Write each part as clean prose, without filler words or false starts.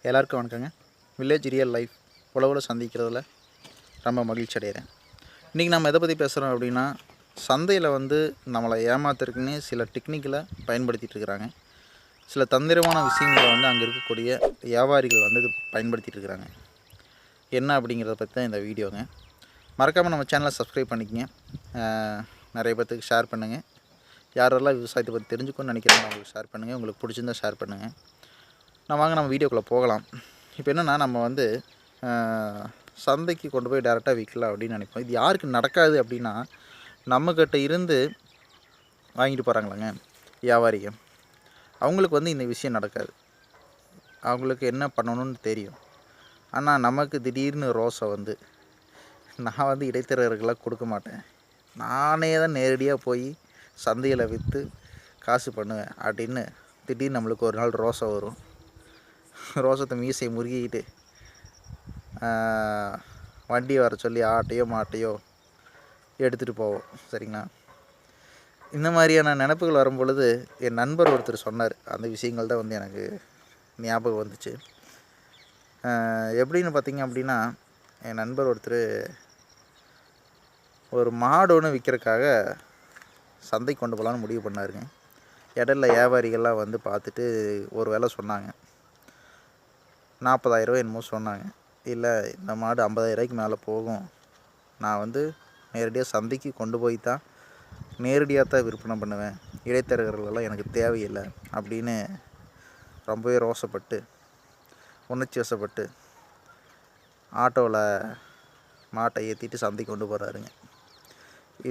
எல்லாருக்கும் வணக்கங்க. Village real life உழவில் சந்திக்கிறதுல ரொம்ப மகிழ்ச்சி அடைகிறேன். இன்றைக்கி நம்ம எதை பற்றி பேசுகிறோம் அப்படின்னா, சந்தையில் நம்மளை ஏமாத்துறதுக்குன்னே சில டெக்னிக்கலை பயன்படுத்திகிட்டு இருக்கிறாங்க. சில தந்திரமான விஷயங்களை அங்கே இருக்கக்கூடிய வியாபாரிகள் இது பயன்படுத்திகிட்டு இருக்கிறாங்க. என்ன அப்படிங்கிறத பற்றி தான் இந்த வீடியோங்க. மறக்காமல் நம்ம சேனலை சப்ஸ்கிரைப் பண்ணிக்கங்க. நிறைய பேர்த்துக்கு ஷேர் பண்ணுங்கள். யாரெல்லாம் விவசாயத்தை பற்றி தெரிஞ்சுக்கணும்னு நினைக்கிறாங்க அவங்களுக்கு ஷேர் பண்ணுங்கள். உங்களுக்கு பிடிச்சிருந்தால் ஷேர் பண்ணுங்கள். நம்ம வீடியோக்குள்ளே போகலாம். இப்போ என்னென்னா, நம்ம சந்தைக்கு கொண்டு போய் டேரெக்டாக விற்கலாம் அப்படின்னு நினைப்போம். இது யாருக்கு நடக்காது அப்படின்னா, நம்மக்கிட்ட இருந்து வாங்கிட்டு போகிறாங்களாங்க வியாபாரிங்க, அவங்களுக்கு இந்த விஷயம் நடக்காது. அவங்களுக்கு என்ன பண்ணணும்னு தெரியும். ஆனால் நமக்கு திடீர்னு ரோசை நான் இடைத்தரகர்களாக கொடுக்க மாட்டேன், நானே தான் நேரடியாக போய் சந்தையில் விற்று காசு பண்ணுவேன் அப்படின்னு திடீர்னு நம்மளுக்கு ஒரு நாள் ரோசை வரும். ரோசத்தை மீசையை முறுகிக்கிட்டு வண்டி வர சொல்லி ஆட்டையோ மாட்டையோ எடுத்துகிட்டு போவோம். சரிங்களா? இந்த மாதிரியான நினப்புகள் வரும் பொழுது என் நண்பர் ஒருத்தர் சொன்னார். அந்த விஷயங்கள் தான் எனக்கு ஞாபகம் வந்துச்சு. எப்படின்னு பார்த்திங்க அப்படின்னா, என் நண்பர் ஒருத்தர் ஒரு மாடு ஒன்று விற்கிறதுக்காக சந்தைக்கு கொண்டு போகலான்னு முடிவு பண்ணாருங்க. இடையில வியாபாரிகள்லாம் பார்த்துட்டு ஒரு வேலை சொன்னாங்க. 40,000 என்னமோ சொன்னாங்க. இல்லை, இந்த மாடு 50,000 மேலே போகும், நான் நேரடியாக சந்தைக்கு கொண்டு போய் தான் நேரடியாக தான் விற்பனை பண்ணுவேன், இடைத்தரகர்களெல்லாம் எனக்கு தேவையில்லை அப்படின்னு ரொம்பவே ரோசப்பட்டு உணர்ச்சி வசப்பட்டு ஆட்டோவில் மாட்டை ஏற்றிட்டு சந்தைக்கு கொண்டு போகிறாருங்க.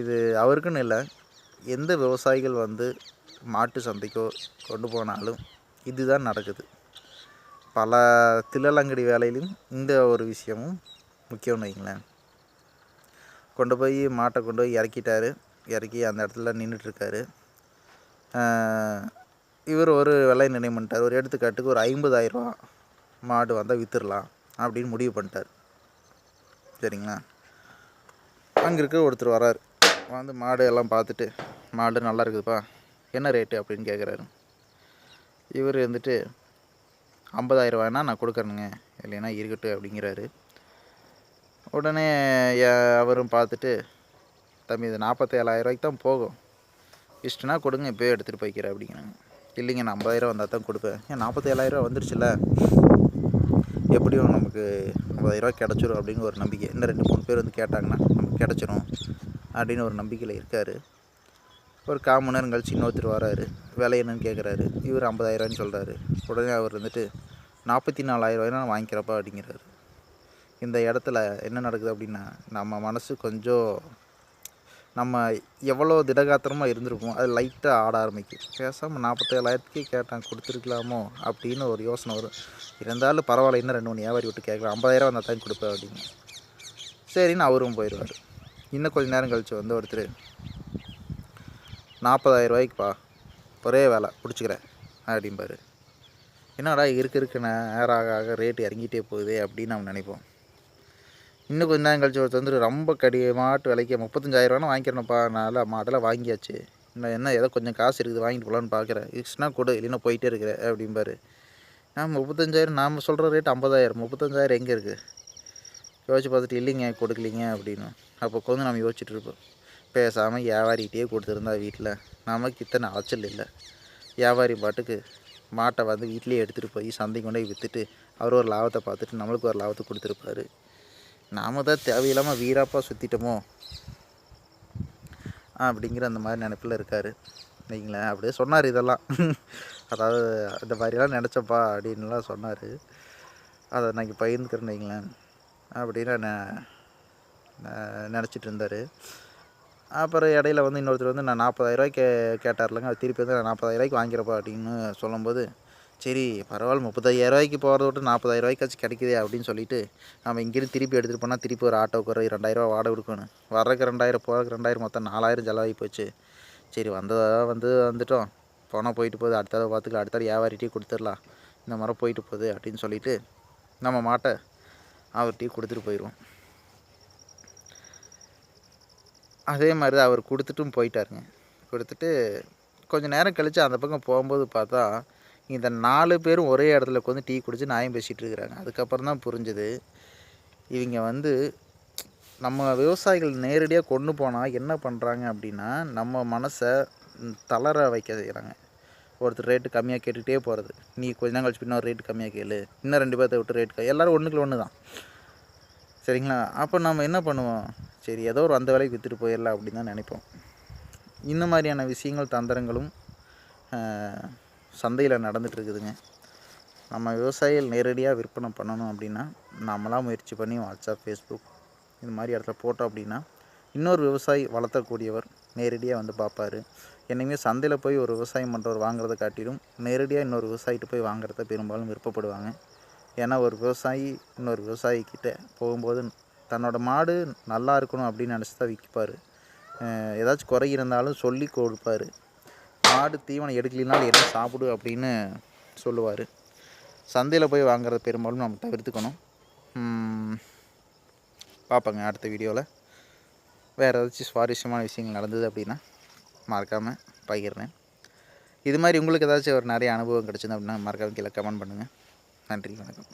இது அவருக்குன்னு இல்லை, எந்த விவசாயிகள் மாட்டு சந்தைக்கோ கொண்டு போனாலும் இதுதான் நடக்குது. பல தில்லலங்கடி வேலையிலும் இந்த ஒரு விஷயமும் முக்கியம்னு வைங்களேன். மாட்டை கொண்டு போய் இறக்கி அந்த இடத்துல நின்றுட்டுருக்காரு. இவர் ஒரு விலை நிர்ணயம் பண்ணிட்டார். ஒரு எடுத்துக்காட்டுக்கு ஒரு 50,000 மாடு விற்றுடலாம் அப்படின்னு முடிவு பண்ணிட்டார். சரிங்களா? அங்கே இருக்க ஒருத்தர் வராரு. மாடு எல்லாம் பார்த்துட்டு, மாடு நல்லா இருக்குதுப்பா, என்ன ரேட்டு அப்படின்னு கேட்குறாரு. இவர் 50,000 வேணால் நான் கொடுக்குறேனுங்க, இல்லைன்னா இருக்கட்டும் அப்படிங்கிறாரு. உடனே அவரும் பார்த்துட்டு, தம்பி இது 47,000 தான் போகும், இஷ்டனா கொடுங்க, இப்போயே எடுத்துகிட்டு போய்க்கிறேன் அப்படிங்கிறாங்க. இல்லைங்க, நான் 50,000 வந்தால் தான் கொடுப்பேன். ஏன் 47,000 வந்துருச்சுல்ல, எப்படியும் நமக்கு 50,000 கிடச்சிரும் அப்படின்னு ஒரு நம்பிக்கை. இன்னும் 2-3 பேர் கேட்டாங்கன்னா நமக்கு கிடச்சிரும் அப்படின்னு ஒரு நம்பிக்கையில் இருக்கார். ஒரு 1/4 மணி நேரம் கழிச்சு இன்னொருத்தர் வராரு. விலை என்னன்னு கேட்குறாரு. இவர் 50,000 சொல்கிறாரு. உடனே அவர் 44,000 நான் வாங்கிக்கிறப்பா அப்படிங்கிறாரு. இந்த இடத்துல என்ன நடக்குது அப்படின்னா, நம்ம மனசு கொஞ்சம் நம்ம எவ்வளோ திடகாத்திரமாக இருந்திருப்போம், அது லைட்டாக ஆட ஆரம்பிக்கும். பேசாமல் 47,000 கேட்டான், கொடுத்துருக்கலாமோ அப்படின்னு ஒரு யோசனை வரும். இருந்தாலும் பரவாயில்ல, இன்னும் 2-3 வியாபாரி விட்டு கேட்கலாம், 50,000 வந்தால் தான் கொடுப்பேன் அப்படின்னு. சரின்னு அவரும் போயிடுவார். இன்னும் கொஞ்சம் நேரம் கழிச்சு ஒருத்தர் 40,000 ஒரே வேலை பிடிச்சிக்கிறேன் அப்படிம்பாரு. என்னடா இருக்க நேரம் ஆக ரேட்டு இறங்கிட்டே போகுது அப்படின்னு நம்ம நினைப்போம். இன்னும் கொஞ்சம் நேரம் கழிச்சு ஒருத்தர் ரொம்ப மாட்டு விலைக்கு 35,000 வாங்கிக்கிறேன்ப்பா, நான் மாட்டெல்லாம் வாங்கியாச்சு, இன்னும் என்ன ஏதோ கொஞ்சம் காசு இருக்குது வாங்கிட்டு போகலான்னு பார்க்குறேன், இஷ்னா கொடு, இல்லைன்னா போயிட்டே இருக்கிறேன் அப்படிம்பாரு. 35,000 நாம் சொல்கிற ரேட்டு 50,000, 35,000 எங்கே இருக்குது? யோசிச்சு பார்த்துட்டு இல்லைங்க கொடுக்கலிங்க அப்படின்னு. அப்போ நம்ம யோசிச்சுட்டு இருப்போம். பேசாமல் வியாபாரிகிட்டே கொடுத்துருந்தா வீட்டில் நமக்கு இத்தனை அலைச்சல் இல்லை. வியாபாரி பாட்டுக்கு மாட்டை வீட்டிலேயே எடுத்துகிட்டு போய் சந்தைக்கு கொண்டு போய் விற்றுட்டு அவர் ஒரு லாபத்தை பார்த்துட்டு நம்மளுக்கு ஒரு லாபத்தை கொடுத்துருப்பாரு. நாம் தான் தேவையில்லாமல் வீராப்பாக சுற்றிட்டோமோ அப்படிங்கிற அந்த மாதிரி நினைப்பில் இருக்கார். இல்லைங்களேன்? அப்படியே சொன்னார் இதெல்லாம். அதாவது இந்த மாதிரிலாம் நினச்சப்பா அப்படின்லாம் சொன்னார். அதை நான் இங்கே பகிர்ந்துக்கிறேன்னு வைங்களேன் அப்படின்னு நான் நினச்சிட்டு இருந்தார். அப்புறம் இடையில இன்னொருத்தர் நான் 40,000 கேட்டார்லங்க, அது திருப்பி நான் 40,000 வாங்கிறப்பா அப்படின்னு சொல்லும்போது, சரி பரவாயில்ல, 35,000 போகிறத விட்டு 40,000 கிடைக்குதே அப்படின்னு சொல்லிட்டு நம்ம இங்கேருந்து திருப்பி எடுத்துகிட்டு போனால் திருப்பி ஒரு ஆட்டோவுக்கு ஒரு 2,000 வாடகை கொடுக்கணும். வர்றதுக்கு 2,000, போகிறதுக்கு 2,000, மொத்தம் 4,000 செலவாகி போச்சு. சரி வந்ததாக வந்துட்டோம், போனால் போயிட்டு போகுது, அடுத்த பார்த்துக்கலாம், அடுத்த வியாபாரிகிட்டே கொடுத்துடலாம், இந்த மாதிரி போயிட்டு போகுது அப்படின்னு சொல்லிவிட்டு நம்ம மாட்டை அவர்கிட்டயே கொடுத்துட்டு போயிடுவோம். அதே மாதிரி தான் அவர் கொடுத்துட்டும் போயிட்டாருங்க. கொடுத்துட்டு கொஞ்சம் நேரம் கழித்து அந்த பக்கம் போகும்போது பார்த்தா, இந்த 4 பேரும் ஒரே இடத்துல உட்காந்து டீ குடிச்சு நியாயம் பேசிகிட்டு இருக்கிறாங்க. அதுக்கப்புறம் தான் புரிஞ்சுது இவங்க வந்து நம்ம விவசாயிகள் நேரடியாக கொண்டு போனால் என்ன பண்ணுறாங்க அப்படின்னா, நம்ம மனசை தளர வைக்க செய்கிறாங்க. ஒருத்தர் ரேட்டு கம்மியாக கேட்டுகிட்டே போகிறது. நீ கொஞ்ச நாள் கழிச்சு இன்னொரு ரேட்டு கம்மியாக கேளு, இன்னும் 2 பேர்த்த விட்டு ரேட் எல்லோரும் ஒன்றுக்குள்ள ஒன்று தான். சரிங்களா? அப்போ நம்ம என்ன பண்ணுவோம், சரி ஏதோ ஒரு அந்த விலைக்கு விற்றுட்டு போயிடலாம் அப்படின்னு தான் நினைப்போம். இந்த மாதிரியான விஷயங்கள் தந்திரங்களும் சந்தையில் நடந்துகிட்ருக்குதுங்க. நம்ம விவசாயிகள் நேரடியாக விற்பனை பண்ணணும் அப்படின்னா, நம்மளாம் முயற்சி பண்ணி வாட்ஸ்அப், ஃபேஸ்புக் இந்த மாதிரி இடத்துல போட்டோம் அப்படின்னா, இன்னொரு விவசாயி வளர்த்தக்கூடியவர் நேரடியாக வந்து பார்ப்பார். என்னைக்குமே சந்தையில் போய் ஒரு விவசாயம் பண்ணுறவர் வாங்குறத காட்டிலும் நேரடியாக இன்னொரு விவசாயிகிட்ட போய் வாங்குறத பெரும்பாலும் விருப்பப்படுவாங்க. ஏன்னா ஒரு விவசாயி இன்னொரு விவசாயிக்கிட்ட போகும்போது தன்னோட மாடு நல்லா இருக்கணும் அப்படின்னு நினச்சி தான் விற்பார். ஏதாச்சும் குறை இருந்தாலும் சொல்லி கொடுப்பார். மாடு தீவனம் எடுக்கலினாலும் என்ன சாப்பிடு அப்படின்னு சொல்லுவார். சந்தையில் போய் வாங்குறத பெரும்பாலும் நம்ம தவிர்த்துக்கணும். பார்ப்போங்க அடுத்த வீடியோவில். வேறு ஏதாச்சும் சுவாரஸ்யமான விஷயங்கள் நடந்தது அப்படின்னா மறக்காமல் பகிர்றேன். இது மாதிரி உங்களுக்கு ஏதாச்சும் ஒரு நிறைய அனுபவம் கிடச்சிது அப்படின்னா மறக்காமல் கீழே கமெண்ட் பண்ணுங்கள். நன்றி, வணக்கம்.